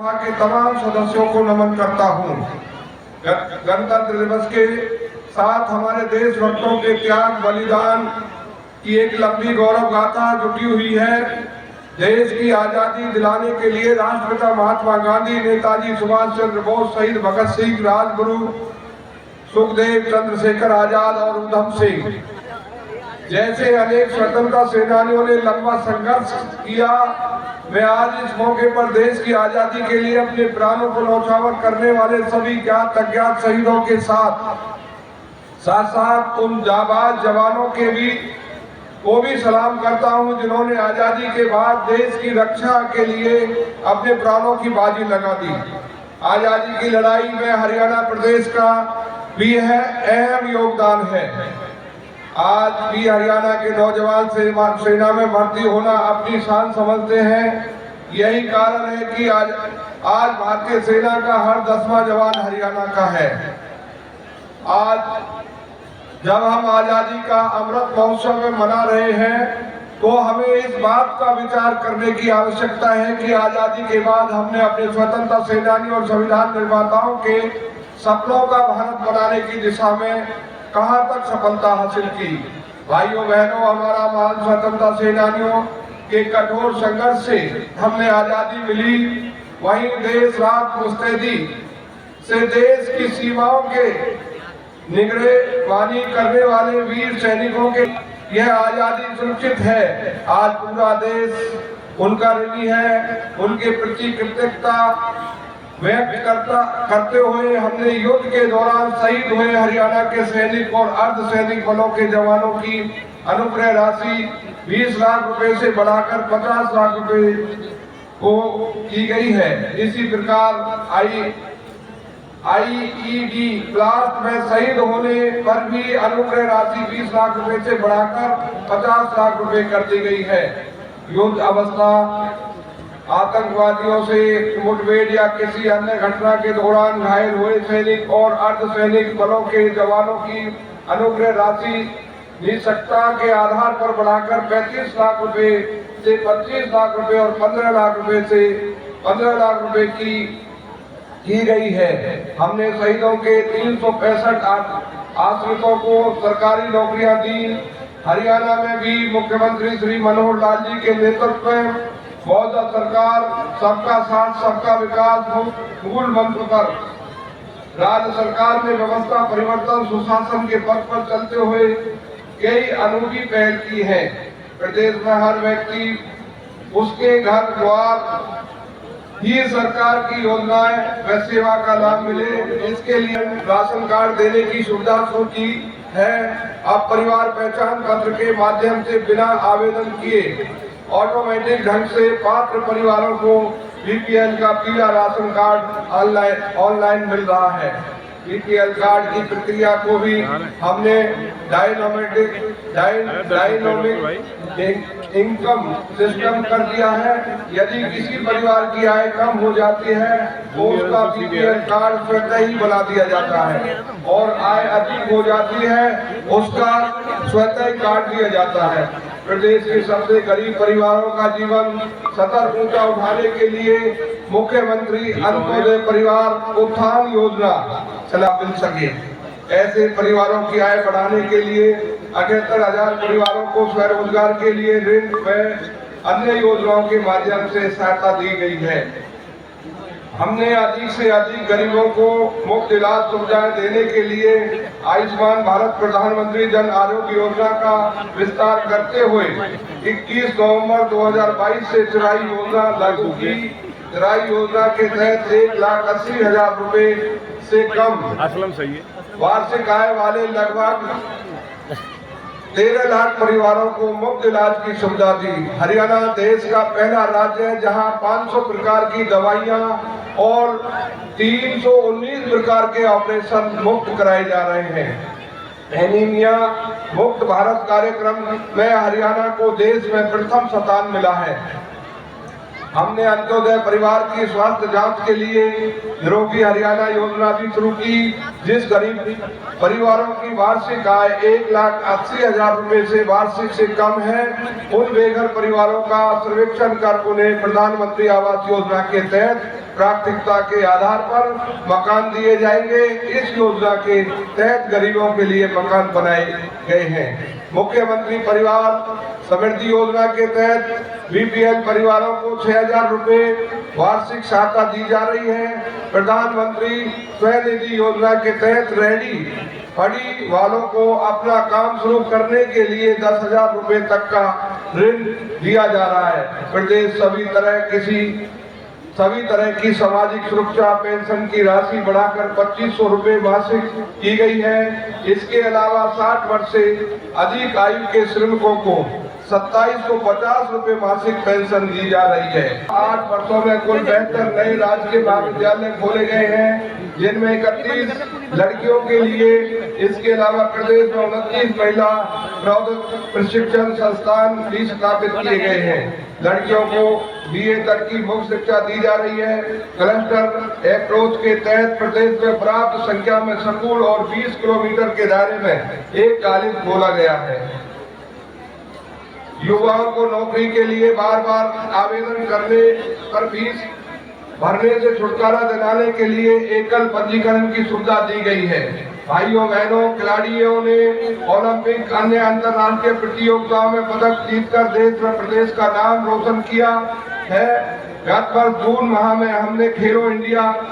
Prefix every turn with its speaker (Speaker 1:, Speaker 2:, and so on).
Speaker 1: सभा के तमाम सदस्यों को नमन करता हूँ। गणतंत्र दिवस के साथ हमारे देशभक्तों के त्याग बलिदान की एक लंबी गौरव गाथा जुटी हुई है। देश की आजादी दिलाने के लिए राष्ट्रपिता महात्मा गांधी, नेताजी सुभाष चंद्र बोस, शहीद भगत सिंह, राजगुरु सुखदेव, चंद्रशेखर आजाद और उधम सिंह जैसे अनेक स्वतंत्रता सेनानियों ने लंबा संघर्ष किया। मैं आज इस मौके पर देश की आजादी के लिए अपने प्राणों को न्यौछावर करने वाले सभी ज्ञात अज्ञात शहीदों के साथ उन जाबाज जवानों को भी सलाम करता हूं, जिन्होंने आजादी के बाद देश की रक्षा के लिए अपने प्राणों की बाजी लगा दी। आजादी की लड़ाई में हरियाणा प्रदेश का भी अहम योगदान है। आज भी हरियाणा के नौजवान सेना में भर्ती होना अपनी शान समझते हैं। यही कारण है कि आज भारतीय सेना का हर 10वां जवान हरियाणा का है। आज जब हम आजादी का अमृत महोत्सव में मना रहे हैं, तो हमें इस बात का विचार करने की आवश्यकता है कि आजादी के बाद हमने अपने स्वतंत्रता सेनानी और संविधान निर्माताओं के सपनों का भारत बनाने की दिशा में कहां तक सफलता हासिल की। भाइयों बहनों, हमारा महान स्वतंत्रता सेनानियों के कठोर संघर्ष से हमें आजादी मिली। वहीं देश रात मुस्तैदी से देश की सीमाओं के निगरानी करने वाले वीर सैनिकों के यह आजादी सुरक्षित है। आज पूरा देश उनका ऋणी है। उनके प्रति कृतज्ञता व्यक्त करते हुए हमने युद्ध के दौरान शहीद हुए हरियाणा के सैनिक और अर्धसैनिक बलों के जवानों की अनुग्रह राशि 20 लाख रुपए से बढ़ाकर 50 लाख रुपए को की गई है। इसी प्रकार आईईडी ब्लास्ट में शहीद होने पर भी अनुग्रह राशि 20 लाख रुपए से बढ़ाकर 50 लाख रुपए कर दी गई है। युद्ध अवस्था, आतंकवादियों से मुठभेड़ या किसी अन्य घटना के दौरान घायल हुए सैनिक और अर्धसैनिक बलों के जवानों की अनुग्रह राशि निष्ठता के आधार पर बढ़ाकर 35 लाख रुपए से 25 लाख रुपए और 15 लाख रुपए से 15 लाख रुपए की गई है। हमने शहीदों के 365 आश्रितों को सरकारी नौकरियां दी। हरियाणा में भी मुख्यमंत्री श्री मनोहर लाल जी के नेतृत्व में मौजूदा सरकार सबका साथ सबका विकास मूल मंत्र पर राज्य सरकार ने व्यवस्था परिवर्तन सुशासन के पथ पर चलते हुए कई अनूठी पहल की है। प्रदेश में हर व्यक्ति उसके घर द्वार ही सरकार की योजनाएं व सेवा का लाभ मिले, इसके लिए राशन कार्ड देने की सुविधा शुरू की है। अब परिवार पहचान पत्र के माध्यम से बिना आवेदन किए ऑटोमेटिक ढंग से पात्र परिवारों को बीपीएल का पीला राशन कार्ड ऑनलाइन मिल रहा है। बीपीएल कार्ड की प्रक्रिया को भी हमने डायनोमिक इनकम सिस्टम कर दिया है। यदि किसी परिवार की आय कम हो जाती है तो उसका बीपीएल कार्ड स्वतः ही बना दिया जाता है, और आय अधिक हो जाती है उसका स्वतः ही काट दिया जाता है। प्रदेश के सबसे गरीब परिवारों का जीवन सतत ऊंचा उठाने के लिए मुख्यमंत्री अंत्योदय परिवार उत्थान योजना चला मिल सके। ऐसे परिवारों की आय बढ़ाने के लिए 78,000 परिवारों को स्वरोजगार के लिए ऋण व अन्य योजनाओं के माध्यम से सहायता दी गई है। हमने अधिक से अधिक गरीबों को मुफ्त इलाज सुविधाएं देने के लिए आयुष्मान भारत प्रधानमंत्री जन आरोग्य योजना का विस्तार करते हुए 21 नवंबर 2022 से चिराई योजना लागू की। चिराई योजना के तहत 1,80,000 रुपए से कम वार्षिक आय वाले लगभग 13 लाख परिवारों को मुफ्त इलाज की सुविधा दी। हरियाणा देश का पहला राज्य है जहां 500 प्रकार की दवाइयां और 319 प्रकार के ऑपरेशन मुफ्त कराए जा रहे हैं। एनीमिया मुक्त भारत कार्यक्रम में हरियाणा को देश में प्रथम स्थान मिला है। हमने अंत्योदय परिवार की स्वास्थ्य जांच के लिए निरोगी हरियाणा योजना भी शुरू की, जिस गरीब परिवारों की वार्षिक आय 1,80,000 रुपए से वार्षिक से कम है, उन बेघर परिवारों का सर्वेक्षण कर उन्हें प्रधानमंत्री आवास योजना के तहत प्राथमिकता के आधार पर मकान दिए जाएंगे। इस योजना के तहत गरीबों के लिए मकान बनाए गए हैं। मुख्यमंत्री परिवार समृद्धि योजना के तहत बीपीएल परिवारों को 6,000 रुपए वार्षिक सहायता दी जा रही है। प्रधानमंत्री स्वनिधि योजना के तहत रेहड़ी फड़ी वालों को अपना काम शुरू करने के लिए 10,000 रुपए तक का ऋण दिया जा रहा है। प्रदेश सभी तरह की सामाजिक सुरक्षा पेंशन की राशि बढ़ाकर 2,500 रुपए मासिक की गई है। इसके अलावा 60 वर्ष से अधिक आयु के श्रमिकों को 2,750 रुपए मासिक पेंशन दी जा रही है। 8 वर्षों में कुल 72 नए राजकीय महाविद्यालय खोले गए हैं, जिनमें 31 लड़कियों के लिए। इसके अलावा प्रदेश में 29 महिला प्रशिक्षण संस्थान भी स्थापित किए गए हैं। लड़कियों को BA तक की मुफ्त शिक्षा दी जा रही है। क्लस्टर अप्रोच के तहत प्रदेश में पर्याप्त संख्या में स्कूल और 20 किलोमीटर के दायरे में एक कॉलेज खोला गया है। युवाओं को नौकरी के लिए बार-बार आवेदन करने पर फीस भरने से छुटकारा दिलाने के लिए एकल पंजीकरण की सुविधा दी गई है। भाइयों बहनों, खिलाड़ियों ने ओलंपिक अन्य अंतर्राष्ट्रीय प्रतियोगिताओं में पदक जीतकर देश व प्रदेश का नाम रोशन किया है। गत वर्ष जून माह में हमने खेलो इंडिया